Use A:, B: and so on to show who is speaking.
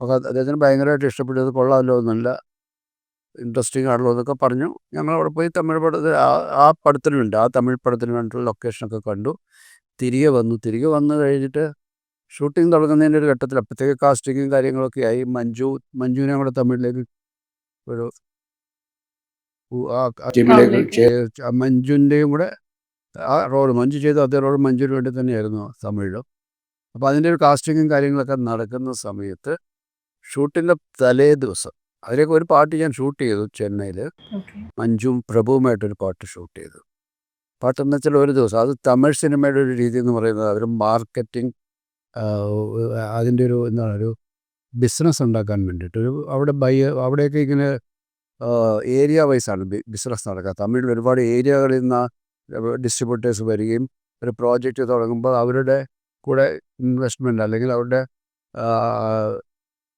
A: അപ്പോൾ അദ്ദേഹത്തിന് ഭയങ്കരമായിട്ട് ഇഷ്ടപ്പെട്ടത്. കൊള്ളാമല്ലോ, നല്ല ഇൻട്രസ്റ്റിംഗ് ആണല്ലോ എന്നൊക്കെ പറഞ്ഞു. ഞങ്ങളവിടെ പോയി തമിഴ് പടത്തിൽ ആ പടത്തിന് വേണ്ടി, ആ തമിഴ് പടത്തിന് വേണ്ടിയിട്ടുള്ള ലൊക്കേഷനൊക്കെ കണ്ടു. തിരികെ വന്നു കഴിഞ്ഞിട്ട് ഷൂട്ടിംഗ് തുടങ്ങുന്നതിൻ്റെ ഒരു ഘട്ടത്തിൽ അപ്പോഴത്തേക്ക് കാസ്റ്റിങ്ങും കാര്യങ്ങളൊക്കെ ആയി. മഞ്ജുവിനെ കൂടെ തമിഴിലേക്ക് ഒരു ടീമിലേക്ക് മഞ്ജുവിൻ്റെയും കൂടെ ആ റോൾ മഞ്ജു ചെയ്ത അതേ റോൾ മഞ്ജുവിന് വേണ്ടി തന്നെയായിരുന്നു തമിഴിലും. അപ്പോൾ അതിൻ്റെ ഒരു കാസ്റ്റിങ്ങും കാര്യങ്ങളൊക്കെ നടക്കുന്ന സമയത്ത് ഷൂട്ടിൻ്റെ തലേ ദിവസം അതിലേക്ക് ഒരു പാട്ട് ഞാൻ ഷൂട്ട് ചെയ്തു ചെന്നൈയിൽ. മഞ്ജുവും പ്രഭുവുമായിട്ടൊരു പാട്ട് ഷൂട്ട് ചെയ്തു. പാട്ടെന്ന് വെച്ചാൽ ഒരു ദിവസം, അത് തമിഴ് സിനിമയുടെ ഒരു രീതി എന്ന് പറയുന്നത് അവർ മാർക്കറ്റിംഗ്, അതിൻ്റെ ഒരു എന്താണ്, ഒരു ബിസിനസ് ഉണ്ടാക്കാൻ വേണ്ടിയിട്ട് അവിടെയൊക്കെ ഇങ്ങനെ ഏരിയ വൈസാണ് ബിസിനസ് നടക്കുക. തമിഴിൽ ഒരുപാട് ഏരിയകളിൽ നിന്ന് ഡിസ്ട്രിബ്യൂട്ടേഴ്സ് വരികയും ഒരു പ്രോജക്റ്റ് തുടങ്ങുമ്പോൾ അവരുടെ കൂടെ ഇൻവെസ്റ്റ്മെൻറ്റ് അല്ലെങ്കിൽ അവരുടെ